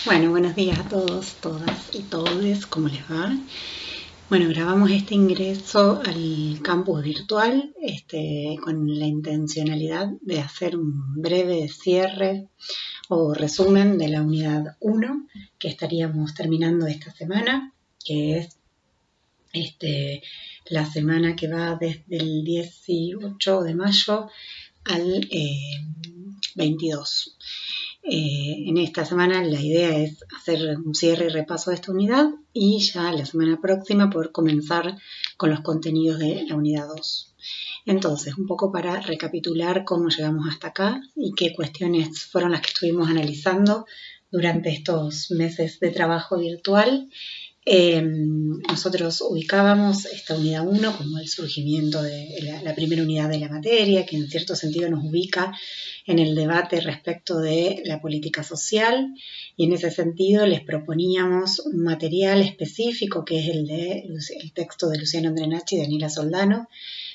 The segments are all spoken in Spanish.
Bueno, buenos días a todos, todas y todes, ¿cómo les va? Bueno, grabamos este ingreso al campus virtual con la intencionalidad de hacer un breve cierre o resumen de la unidad 1 que estaríamos terminando esta semana, que es la semana que va desde el 18 de mayo al 22. En esta semana la idea es hacer un cierre y repaso de esta unidad y ya la semana próxima poder comenzar con los contenidos de la unidad 2. Entonces, un poco para recapitular cómo llegamos hasta acá y qué cuestiones fueron las que estuvimos analizando durante estos meses de trabajo virtual. Nosotros ubicábamos esta unidad 1 como el surgimiento de la primera unidad de la materia, que en cierto sentido nos ubica en el debate respecto de la política social, y en ese sentido les proponíamos un material específico que es el texto de Luciano Andrenacci y Daniela Soldano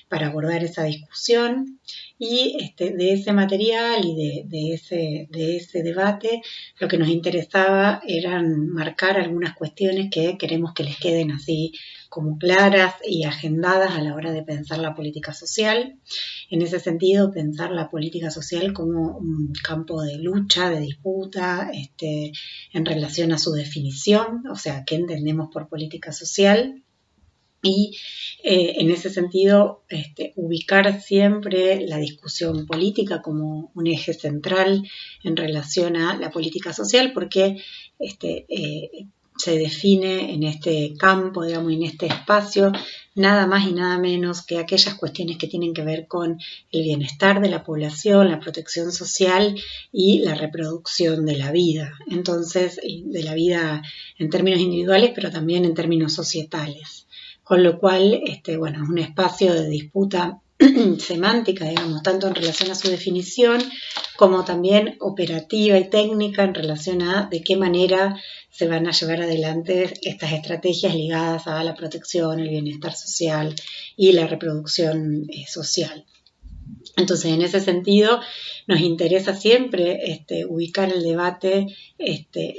para abordar esa discusión, y de ese material y de ese debate lo que nos interesaba eran marcar algunas cuestiones que queremos que les queden así como claras y agendadas a la hora de pensar la política social. En ese sentido, pensar la política social como un campo de lucha, de disputa, en relación a su definición, o sea, qué entendemos por política social. Y en ese sentido, ubicar siempre la discusión política como un eje central en relación a la política social, porque se define en este campo, digamos, en este espacio, nada más y nada menos que aquellas cuestiones que tienen que ver con el bienestar de la población, la protección social y la reproducción de la vida. Entonces, de la vida en términos individuales, pero también en términos societales. Con lo cual, es un espacio de disputa semántica, digamos, tanto en relación a su definición como también operativa y técnica en relación a de qué manera se van a llevar adelante estas estrategias ligadas a la protección, el bienestar social y la reproducción social. Entonces, en ese sentido, nos interesa siempre ubicar el debate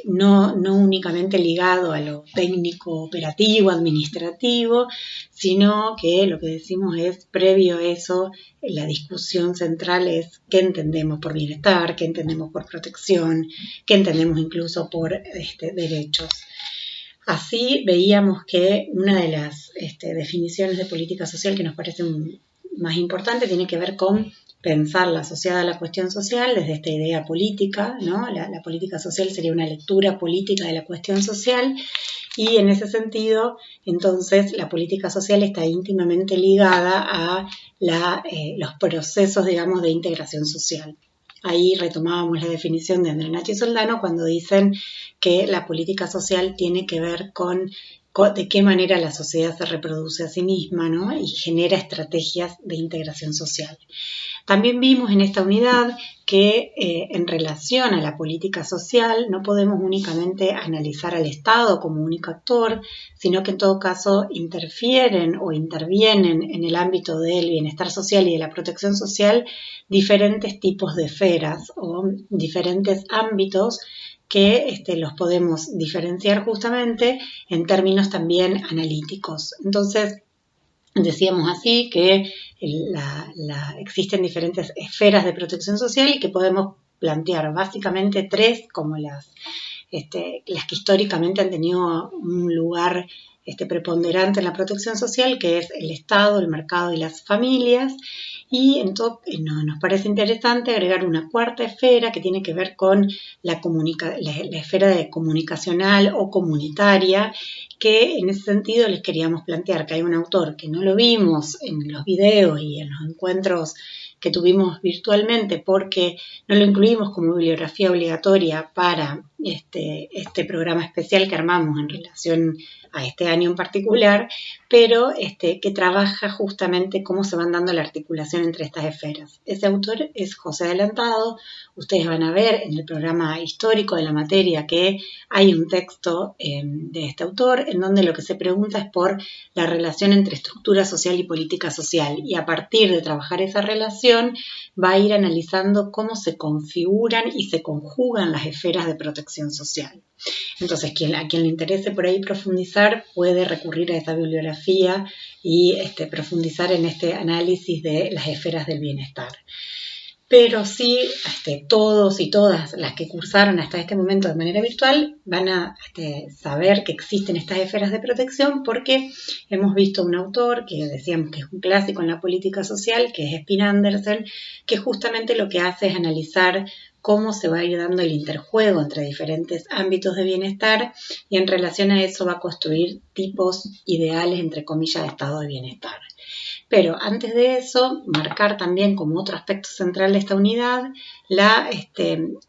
no únicamente ligado a lo técnico, operativo, administrativo, sino que lo que decimos es, previo a eso, la discusión central es qué entendemos por bienestar, qué entendemos por protección, qué entendemos incluso por derechos. Así veíamos que una de las definiciones de política social que nos parece más importante tiene que ver con pensarla asociada a la cuestión social desde esta idea política, ¿no? La política social sería una lectura política de la cuestión social, y en ese sentido, entonces, la política social está íntimamente ligada a los procesos, digamos, de integración social. Ahí retomábamos la definición de Andrenacci y Soldano cuando dicen que la política social tiene que ver con de qué manera la sociedad se reproduce a sí misma, ¿no? Y genera estrategias de integración social. También vimos en esta unidad que en relación a la política social no podemos únicamente analizar al Estado como único actor, sino que en todo caso interfieren o intervienen en el ámbito del bienestar social y de la protección social diferentes tipos de esferas o diferentes ámbitos que los podemos diferenciar justamente en términos también analíticos. Entonces, decíamos así que existen diferentes esferas de protección social y que podemos plantear básicamente tres como las que históricamente han tenido un lugar preponderante en la protección social, que es el Estado, el mercado y las familias. Y entonces nos parece interesante agregar una cuarta esfera que tiene que ver con la esfera comunicacional o comunitaria, que en ese sentido les queríamos plantear que hay un autor que no lo vimos en los videos y en los encuentros que tuvimos virtualmente porque no lo incluimos como bibliografía obligatoria para este programa especial que armamos en relación a este año en particular, pero que trabaja justamente cómo se van dando la articulación entre estas esferas. Ese autor es José Adelantado. Ustedes van a ver en el programa histórico de la materia que hay un texto de este autor en donde lo que se pregunta es por la relación entre estructura social y política social, y a partir de trabajar esa relación va a ir analizando cómo se configuran y se conjugan las esferas de protección social. Entonces, a quien le interese por ahí profundizar puede recurrir a esa bibliografía y profundizar en este análisis de las esferas del bienestar. Pero sí, todos y todas las que cursaron hasta este momento de manera virtual van a saber que existen estas esferas de protección, porque hemos visto un autor que decíamos que es un clásico en la política social, que es Spin Andersen, que justamente lo que hace es analizar cómo se va a ir dando el interjuego entre diferentes ámbitos de bienestar, y en relación a eso va a construir tipos ideales, entre comillas, de estado de bienestar. Pero antes de eso, marcar también como otro aspecto central de esta unidad la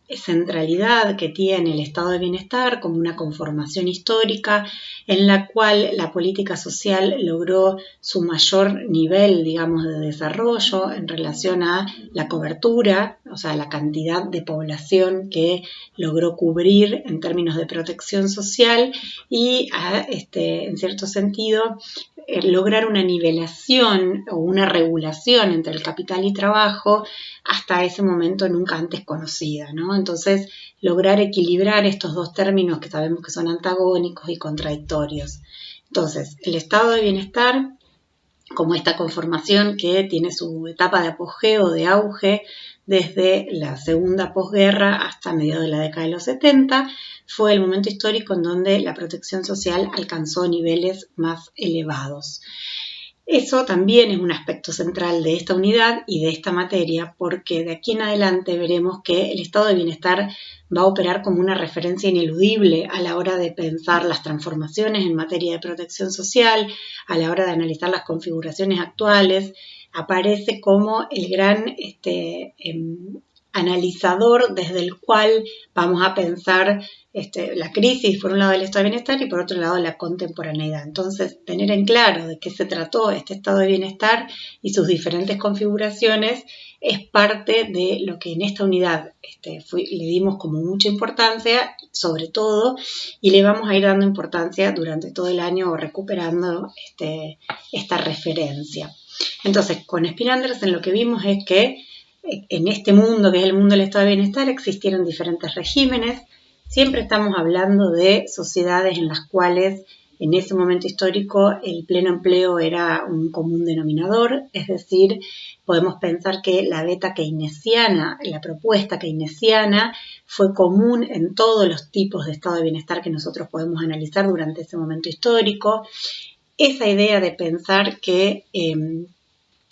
centralidad que tiene el estado de bienestar como una conformación histórica en la cual la política social logró su mayor nivel, digamos, de desarrollo en relación a la cobertura, o sea, la cantidad de población que logró cubrir en términos de protección social, y en cierto sentido lograr una nivelación o una regulación entre el capital y trabajo hasta ese momento nunca antes conocida, ¿no? Entonces, lograr equilibrar estos dos términos que sabemos que son antagónicos y contradictorios. Entonces, el estado de bienestar, como esta conformación que tiene su etapa de apogeo, de auge, desde la segunda posguerra hasta mediados de la década de los 70, fue el momento histórico en donde la protección social alcanzó niveles más elevados. Eso también es un aspecto central de esta unidad y de esta materia, porque de aquí en adelante veremos que el estado de bienestar va a operar como una referencia ineludible a la hora de pensar las transformaciones en materia de protección social, a la hora de analizar las configuraciones actuales. Aparece como el gran analizador desde el cual vamos a pensar la crisis, por un lado, del estado de bienestar, y por otro lado la contemporaneidad. Entonces, tener en claro de qué se trató este estado de bienestar y sus diferentes configuraciones es parte de lo que en esta unidad le dimos como mucha importancia, sobre todo, y le vamos a ir dando importancia durante todo el año, recuperando esta referencia. Entonces, con Spin Andersen lo que vimos es que en este mundo, que es el mundo del estado de bienestar, existieron diferentes regímenes. Siempre estamos hablando de sociedades en las cuales en ese momento histórico el pleno empleo era un común denominador, es decir, podemos pensar que la beta keynesiana, la propuesta keynesiana, fue común en todos los tipos de estado de bienestar que nosotros podemos analizar durante ese momento histórico. Esa idea de pensar que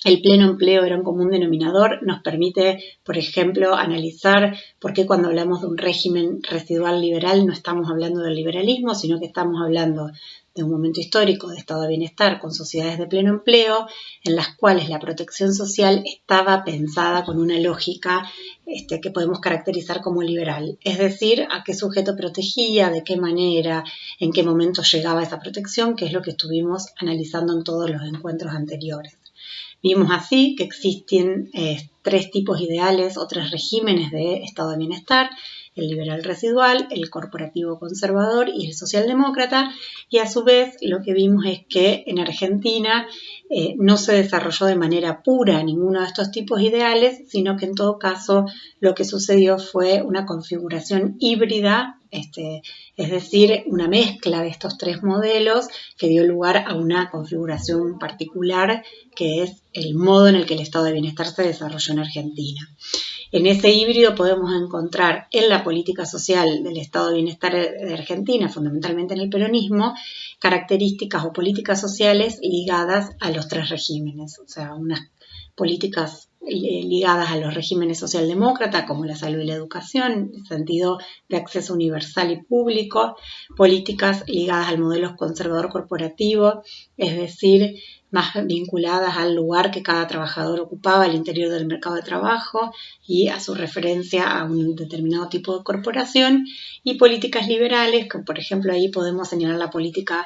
el pleno empleo era un común denominador nos permite, por ejemplo, analizar por qué cuando hablamos de un régimen residual liberal no estamos hablando del liberalismo, sino que estamos hablando de un momento histórico de estado de bienestar con sociedades de pleno empleo en las cuales la protección social estaba pensada con una lógica que podemos caracterizar como liberal. Es decir, a qué sujeto protegía, de qué manera, en qué momento llegaba esa protección, que es lo que estuvimos analizando en todos los encuentros anteriores. Vimos así que existen tres tipos ideales o tres regímenes de estado de bienestar: el liberal residual, el corporativo conservador y el socialdemócrata, y a su vez lo que vimos es que en Argentina no se desarrolló de manera pura ninguno de estos tipos ideales, sino que en todo caso lo que sucedió fue una configuración híbrida, es decir, una mezcla de estos tres modelos que dio lugar a una configuración particular, que es el modo en el que el estado de bienestar se desarrolló en Argentina. En ese híbrido podemos encontrar en la política social del estado de bienestar de Argentina, fundamentalmente en el peronismo, características o políticas sociales ligadas a los tres regímenes, o sea, unas políticas ligadas a los regímenes socialdemócratas, como la salud y la educación, en sentido de acceso universal y público, políticas ligadas al modelo conservador corporativo, es decir, más vinculadas al lugar que cada trabajador ocupaba al interior del mercado de trabajo y a su referencia a un determinado tipo de corporación, y políticas liberales, que por ejemplo ahí podemos señalar la política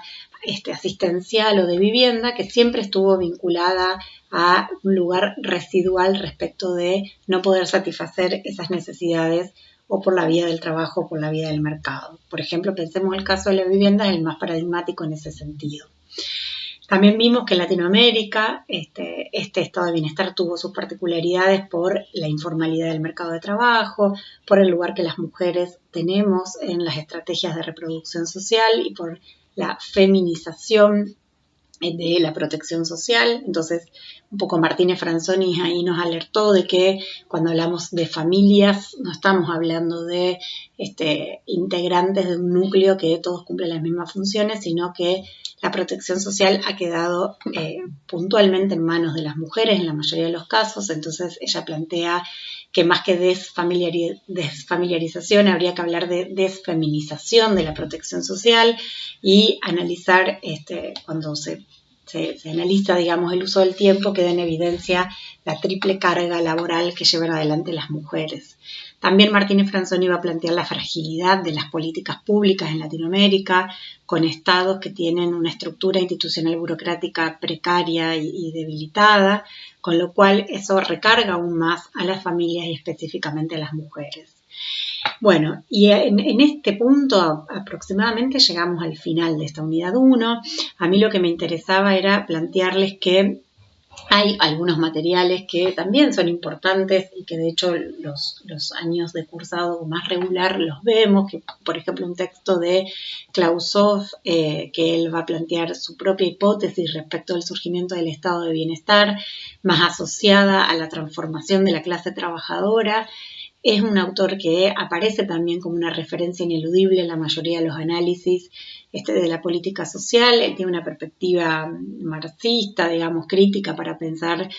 asistencial o de vivienda, que siempre estuvo vinculada a un lugar residual respecto de no poder satisfacer esas necesidades o por la vía del trabajo o por la vía del mercado. Por ejemplo, pensemos el caso de la vivienda, es el más paradigmático en ese sentido. También vimos que en Latinoamérica este estado de bienestar tuvo sus particularidades por la informalidad del mercado de trabajo, por el lugar que las mujeres tenemos en las estrategias de reproducción social y por la feminización de la protección social. Entonces, un poco Martínez Franzoni ahí nos alertó de que cuando hablamos de familias no estamos hablando de integrantes de un núcleo que todos cumplen las mismas funciones, sino que la protección social ha quedado puntualmente en manos de las mujeres en la mayoría de los casos. Entonces ella plantea que más que desfamiliarización habría que hablar de desfeminización de la protección social y analizar cuando se analiza, digamos, el uso del tiempo, queda en evidencia la triple carga laboral que llevan adelante las mujeres. También Martínez Franzoni va a plantear la fragilidad de las políticas públicas en Latinoamérica, con estados que tienen una estructura institucional burocrática precaria y debilitada, con lo cual eso recarga aún más a las familias y específicamente a las mujeres. Bueno, y en este punto aproximadamente llegamos al final de esta unidad 1. A mí lo que me interesaba era plantearles que hay algunos materiales que también son importantes y que de hecho los años de cursado más regular los vemos, que por ejemplo un texto de Klausov, que él va a plantear su propia hipótesis respecto al surgimiento del estado de bienestar, más asociada a la transformación de la clase trabajadora. Es un autor que aparece también como una referencia ineludible en la mayoría de los análisis de la política social. Él tiene una perspectiva marxista, digamos, crítica para pensar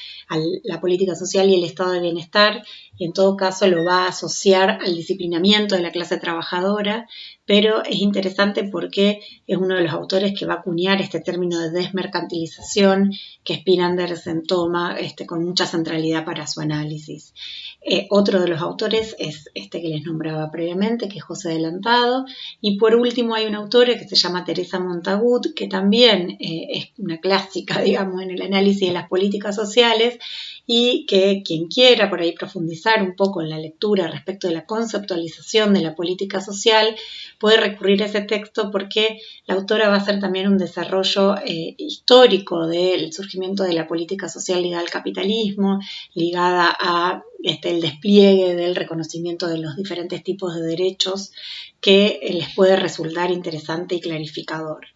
la política social y el estado de bienestar, y en todo caso lo va a asociar al disciplinamiento de la clase trabajadora, pero es interesante porque es uno de los autores que va a acuñar este término de desmercantilización que Spin Andersen toma con mucha centralidad para su análisis. Otro de los autores es que les nombraba previamente, que es José Adelantado, y por último hay una autora que se llama Teresa Montagut, que también es una clásica, digamos, en el análisis de las políticas sociales, y que quien quiera por ahí profundizar un poco en la lectura respecto de la conceptualización de la política social puede recurrir a ese texto, porque la autora va a hacer también un desarrollo histórico del surgimiento de la política social ligada al capitalismo, ligada a el despliegue del reconocimiento de los diferentes tipos de derechos, que les puede resultar interesante y clarificador.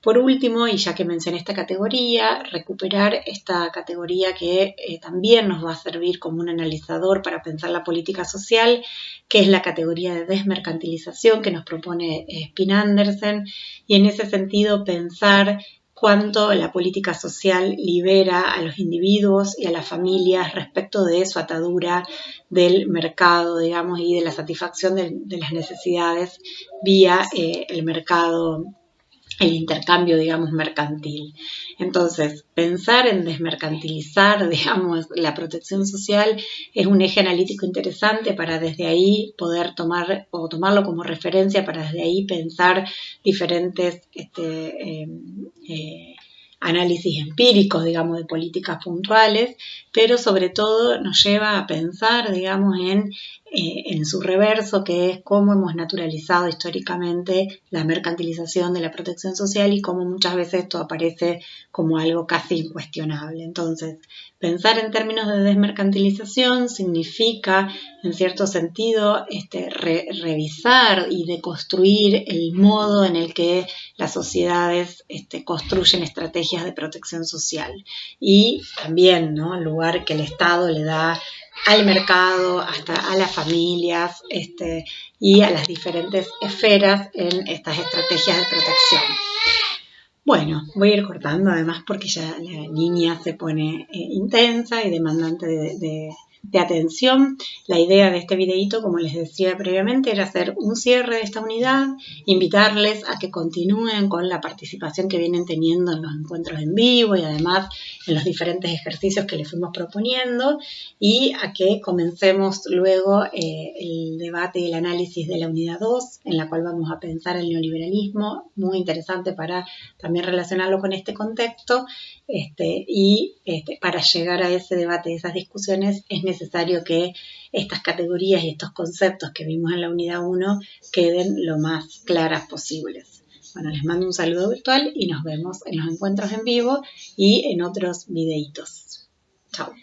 Por último, y ya que mencioné esta categoría, recuperar esta categoría que también nos va a servir como un analizador para pensar la política social, que es la categoría de desmercantilización que nos propone Spin Andersen, y en ese sentido pensar cuánto la política social libera a los individuos y a las familias respecto de su atadura del mercado, digamos, y de la satisfacción de las necesidades vía el mercado, el intercambio, digamos, mercantil. Entonces, pensar en desmercantilizar, digamos, la protección social es un eje analítico interesante para desde ahí poder tomarlo como referencia, para desde ahí pensar diferentes análisis empíricos, digamos, de políticas puntuales, pero sobre todo nos lleva a pensar, digamos, en su reverso, que es cómo hemos naturalizado históricamente la mercantilización de la protección social y cómo muchas veces esto aparece como algo casi incuestionable. Entonces, pensar en términos de desmercantilización significa, en cierto sentido, revisar y deconstruir el modo en el que las sociedades construyen estrategias de protección social, y también, ¿no?, el lugar que el Estado le da al mercado, hasta a las familias y a las diferentes esferas en estas estrategias de protección. Bueno, voy a ir cortando además porque ya la niña se pone intensa y demandante atención. La idea de este videíto, como les decía previamente, era hacer un cierre de esta unidad, invitarles a que continúen con la participación que vienen teniendo en los encuentros en vivo y además en los diferentes ejercicios que les fuimos proponiendo, y a que comencemos luego el debate y el análisis de la unidad 2, en la cual vamos a pensar el neoliberalismo, muy interesante para también relacionarlo con este contexto, y para llegar a ese debate, esas discusiones, es necesario que estas categorías y estos conceptos que vimos en la unidad 1 queden lo más claras posibles. Bueno, les mando un saludo virtual y nos vemos en los encuentros en vivo y en otros videitos. Chao.